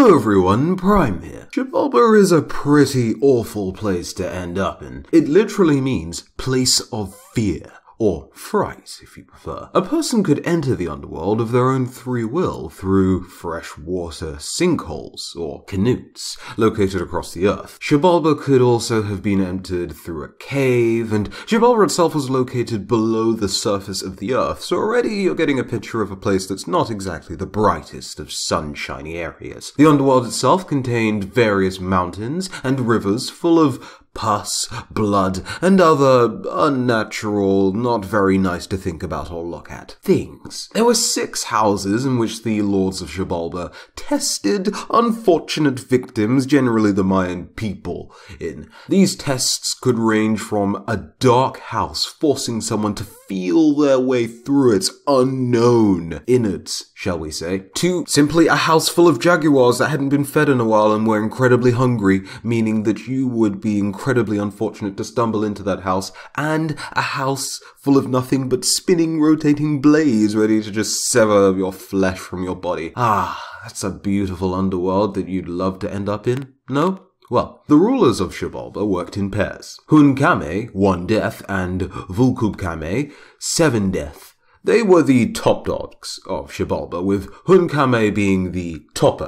Hello everyone, Prime here. Xibalba is a pretty awful place to end up in. It literally means place of fear. Or fright, if you prefer. A person could enter the underworld of their own free will through freshwater sinkholes, or canoes, located across the earth. Xibalba could also have been entered through a cave, and Xibalba itself was located below the surface of the earth, so already you're getting a picture of a place that's not exactly the brightest of sunshiny areas. The underworld itself contained various mountains and rivers full of pus, blood, and other unnatural, not very nice to think about or look at things. There were 6 houses in which the Lords of Xibalba tested unfortunate victims, generally the Mayan people, in. These tests could range from a dark house forcing someone to feel their way through its unknown innards, shall we say, to simply a house full of jaguars that hadn't been fed in a while and were incredibly hungry, meaning that you would be incredibly unfortunate to stumble into that house, and a house full of nothing but spinning, rotating blades ready to just sever your flesh from your body. That's a beautiful underworld that you'd love to end up in, no? Well, the rulers of Xibalba worked in pairs. Hunkame, 1 death, and Vulkubkame, 7 death. They were the top dogs of Xibalba, with Hunkame being the top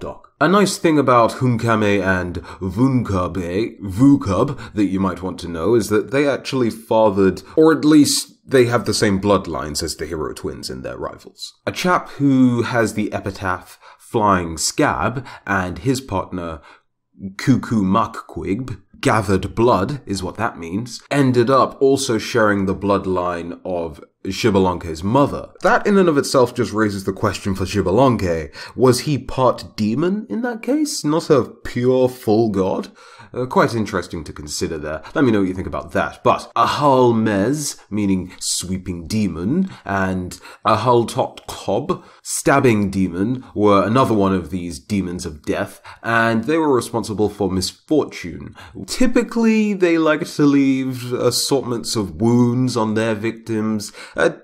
dog. A nice thing about Hunkame and Vukub that you might want to know is that they actually fathered, or at least they have the same bloodlines as the hero twins in their rivals. A chap who has the epitaph Flying Scab and his partner Cuckoo Muckquig, gathered blood is what that means, ended up also sharing the bloodline of Xbalanque's mother. That in and of itself just raises the question for Xbalanque. Was he part demon in that case? Not a pure full god? Quite interesting to consider there. Let me know what you think about that. But Ahal Mez, meaning sweeping demon, and Ahal Tot Kob, stabbing demon, were another one of these demons of death, and they were responsible for misfortune. Typically, they like to leave assortments of wounds on their victims.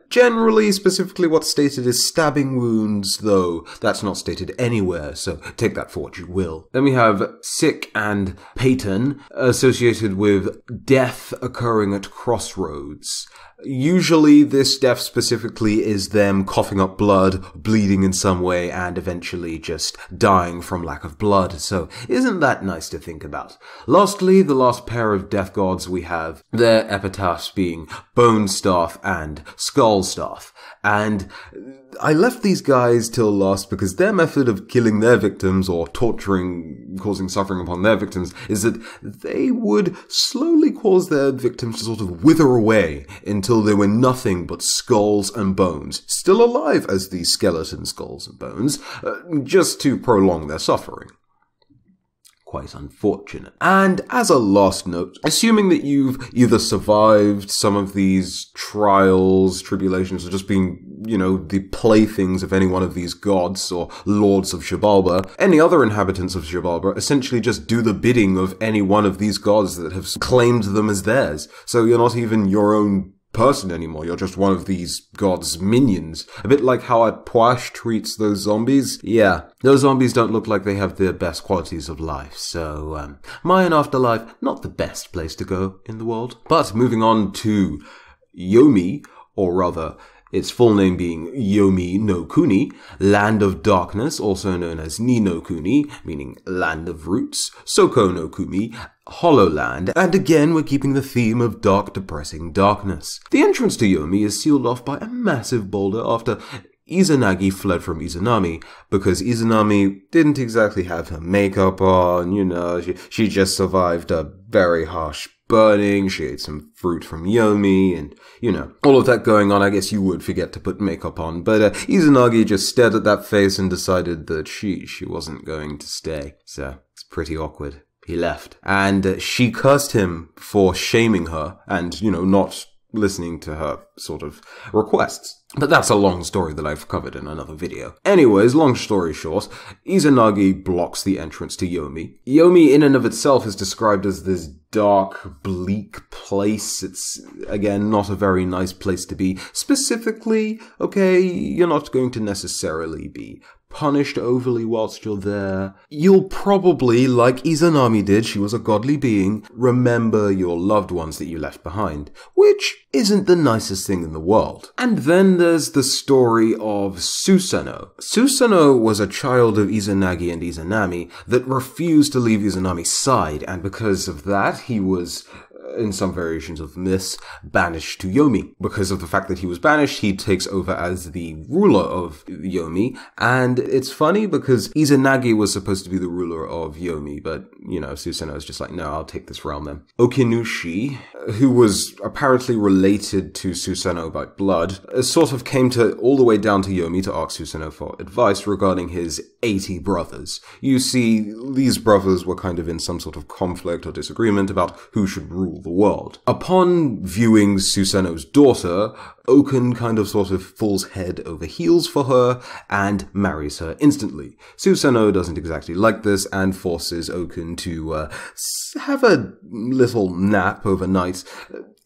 Generally, specifically what's stated is stabbing wounds, though that's not stated anywhere, so take that for what you will. Then we have Sick and Peyton, associated with death occurring at crossroads. Usually this death specifically is them coughing up blood, bleeding in some way, and eventually just dying from lack of blood, so isn't that nice to think about? Lastly, the last pair of death gods we have, their epitaphs being Bone Staff and Skull Staff, and I left these guys till last because their method of killing their victims or torturing, causing suffering upon their victims is that they would slowly cause their victims to sort of wither away until they were nothing but skulls and bones, still alive as the skeleton skulls and bones, just to prolong their suffering. Quite unfortunate. And as a last note, assuming that you've either survived some of these trials, tribulations, or just been, the playthings of any one of these gods or lords of Xibalba, any other inhabitants of Xibalba essentially just do the bidding of any one of these gods that have claimed them as theirs. So you're not even your own person anymore, you're just one of these gods' minions. A bit like how Atwash treats those zombies. Yeah, those zombies don't look like they have the best qualities of life, so Mayan Afterlife, not the best place to go in the world. But moving on to Yomi, or rather, its full name being Yomi no Kuni, Land of Darkness, also known as Ni no Kuni, meaning Land of Roots, Soko no Kumi, Hollow Land, and again we're keeping the theme of dark, depressing darkness. The entrance to Yomi is sealed off by a massive boulder after Izanagi fled from Izanami, because Izanami didn't exactly have her makeup on, she just survived a very harsh burning, she ate some fruit from Yomi, and, all of that going on. I guess you would forget to put makeup on, but Izanagi just stared at that face and decided that she wasn't going to stay, so it's pretty awkward. He left, and she cursed him for shaming her and, not listening to her sort of requests. But that's a long story that I've covered in another video. Anyways, long story short, Izanagi blocks the entrance to Yomi. Yomi in and of itself is described as this dark, bleak place. It's, again, not a very nice place to be. Specifically, okay, you're not going to necessarily be punished overly whilst you're there. You'll probably, like Izanami did, she was a godly being, remember your loved ones that you left behind, which isn't the nicest thing in the world. And then there's the story of Susanoo. Susanoo was a child of Izanagi and Izanami that refused to leave Izanami's side, and because of that, he was, in some variations of myths, banished to Yomi. Because of the fact that he was banished, he takes over as the ruler of Yomi, and it's funny because Izanagi was supposed to be the ruler of Yomi, but, Susanoo is just like, no, I'll take this realm then. Okinushi, who was apparently related to Susanoo by blood, sort of came all the way down to Yomi to ask Susanoo for advice regarding his 80 brothers. You see, these brothers were kind of in some sort of conflict or disagreement about who should rule the world. Upon viewing Susanoo's daughter, Okun kind of sort of falls head over heels for her and marries her instantly. Susanoo doesn't exactly like this and forces Okun to have a little nap overnight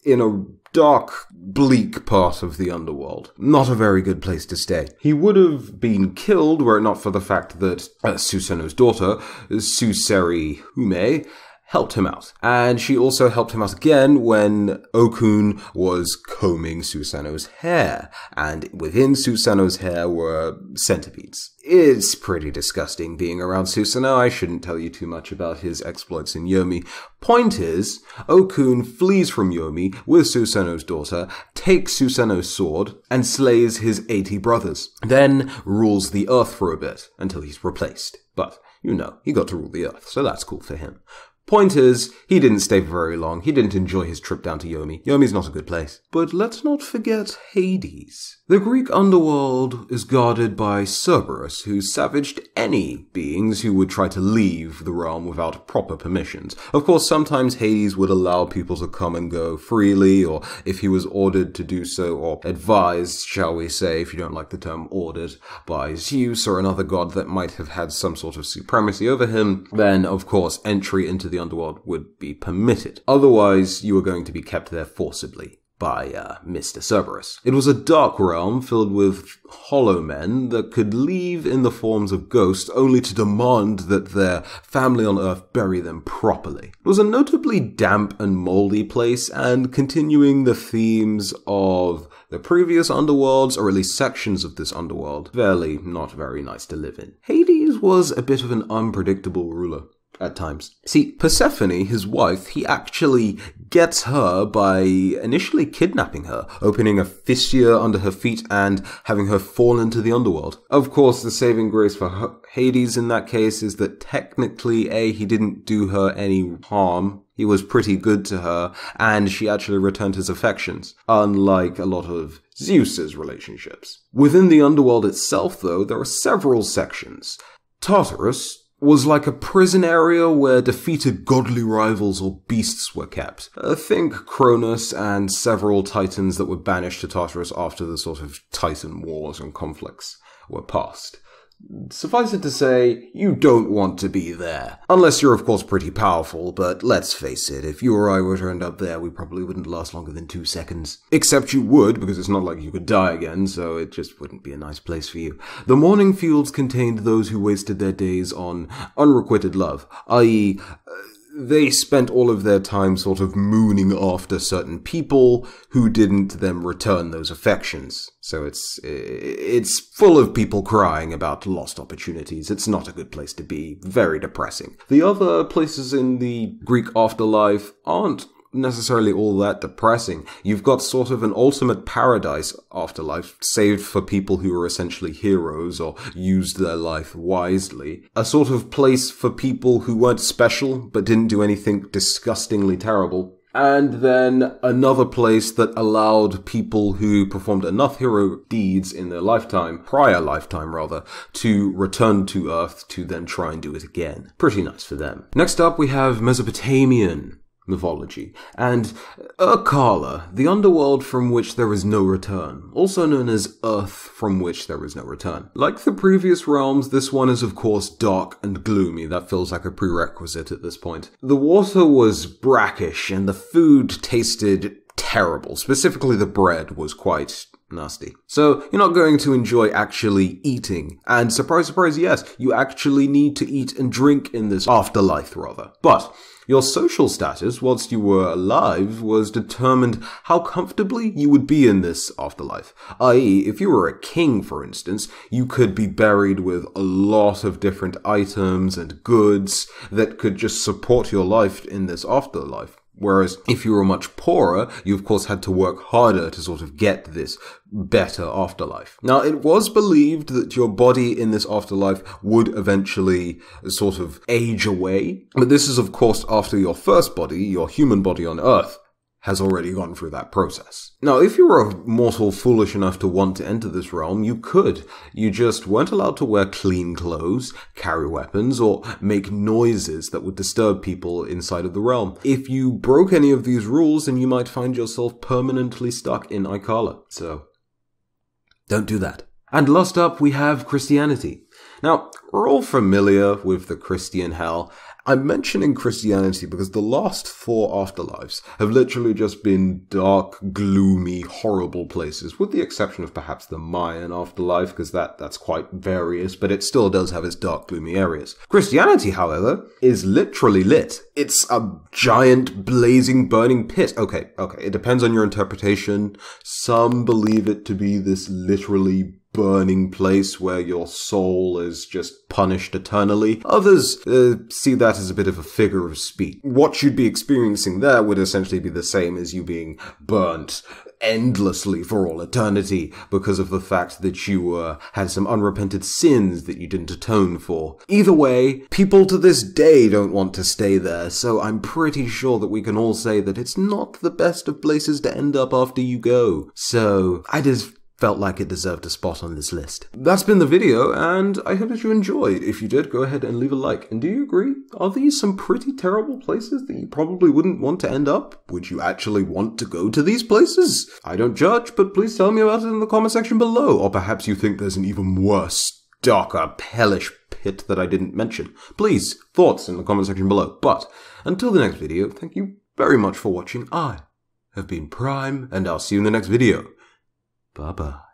in a dark, bleak part of the underworld. Not a very good place to stay. He would have been killed were it not for the fact that Susanoo's daughter, Suseri Hume, helped him out. And she also helped him out again when Okun was combing Susanoo's hair. And within Susanoo's hair were centipedes. It's pretty disgusting being around Susanoo. I shouldn't tell you too much about his exploits in Yomi. Point is, Okun flees from Yomi with Susanoo's daughter, takes Susanoo's sword, and slays his 80 brothers. Then rules the earth for a bit, until he's replaced. But, he got to rule the earth, so that's cool for him. Point is, he didn't stay for very long. He didn't enjoy his trip down to Yomi. Yomi's not a good place. But let's not forget Hades. The Greek underworld is guarded by Cerberus, who savaged any beings who would try to leave the realm without proper permissions. Of course, sometimes Hades would allow people to come and go freely, or if he was ordered to do so, or advised, shall we say, if you don't like the term ordered, by Zeus or another god that might have had some sort of supremacy over him, then, of course, entry into the underworld would be permitted. Otherwise, you were going to be kept there forcibly by Mr. Cerberus. It was a dark realm filled with hollow men that could leave in the forms of ghosts only to demand that their family on Earth bury them properly. It was a notably damp and moldy place, and continuing the themes of the previous underworlds, or at least sections of this underworld, not very nice to live in. Hades was a bit of an unpredictable ruler at times. See, Persephone, his wife, he actually gets her by initially kidnapping her, opening a fissure under her feet and having her fall into the underworld. Of course, the saving grace for Hades in that case is that technically, he didn't do her any harm. He was pretty good to her, and she actually returned his affections, unlike a lot of Zeus's relationships. Within the underworld itself, though, there are several sections. Tartarus was like a prison area where defeated godly rivals or beasts were kept. Think Cronus and several titans that were banished to Tartarus after the sort of titan wars and conflicts were past. Suffice it to say, you don't want to be there. Unless you're, of course, pretty powerful, but let's face it, if you or I were to end up there, we probably wouldn't last longer than 2 seconds. Except you would, because it's not like you could die again, so it just wouldn't be a nice place for you. The Mourning Fields contained those who wasted their days on unrequited love, i.e., they spent all of their time sort of mooning after certain people who didn't then return those affections. So it's full of people crying about lost opportunities. It's not a good place to be. Very depressing. The other places in the Greek afterlife aren't necessarily all that depressing. You've got sort of an ultimate paradise afterlife, saved for people who are essentially heroes or used their life wisely. A sort of place for people who weren't special but didn't do anything disgustingly terrible. And then another place that allowed people who performed enough hero deeds in their prior lifetime rather, to return to Earth to then try and do it again. Pretty nice for them. Next up we have Mesopotamian mythology, and Urkala, the underworld from which there is no return, also known as Earth from which there is no return. Like the previous realms, this one is of course dark and gloomy. That feels like a prerequisite at this point. The water was brackish and the food tasted terrible. Specifically, the bread was quite nasty. So you're not going to enjoy actually eating. And surprise, surprise, yes, you actually need to eat and drink in this afterlife, rather. But your social status, whilst you were alive, was determined how comfortably you would be in this afterlife. I.e., if you were a king, for instance, you could be buried with a lot of different items and goods that could just support your life in this afterlife. Whereas if you were much poorer, you of course had to work harder to sort of get this better afterlife. Now, it was believed that your body in this afterlife would eventually sort of age away. But this is of course after your first body, your human body on Earth, has already gone through that process. Now, if you were a mortal foolish enough to want to enter this realm, you could. You just weren't allowed to wear clean clothes, carry weapons, or make noises that would disturb people inside of the realm. If you broke any of these rules, then you might find yourself permanently stuck in Ikala. So, don't do that. And last up, we have Christianity. Now, we're all familiar with the Christian hell. I'm mentioning Christianity because the last 4 afterlives have literally just been dark, gloomy, horrible places, with the exception of perhaps the Mayan afterlife, because that's quite various, but it still does have its dark, gloomy areas. Christianity, however, is literally lit. It's a giant, blazing, burning pit. Okay, it depends on your interpretation. Some believe it to be this literally burning place where your soul is just punished eternally. Others see that as a bit of a figure of speech. What you'd be experiencing there would essentially be the same as you being burnt endlessly for all eternity because of the fact that you had some unrepented sins that you didn't atone for. Either way, people to this day don't want to stay there, so I'm pretty sure that we can all say that it's not the best of places to end up after you go. So I just felt like it deserved a spot on this list. That's been the video, and I hope that you enjoyed. If you did, go ahead and leave a like. And do you agree? Are these some pretty terrible places that you probably wouldn't want to end up? Would you actually want to go to these places? I don't judge, but please tell me about it in the comment section below. Or perhaps you think there's an even worse, darker, hellish pit that I didn't mention. Please, thoughts in the comment section below. But until the next video, thank you very much for watching. I have been Prime, and I'll see you in the next video. Bye-bye.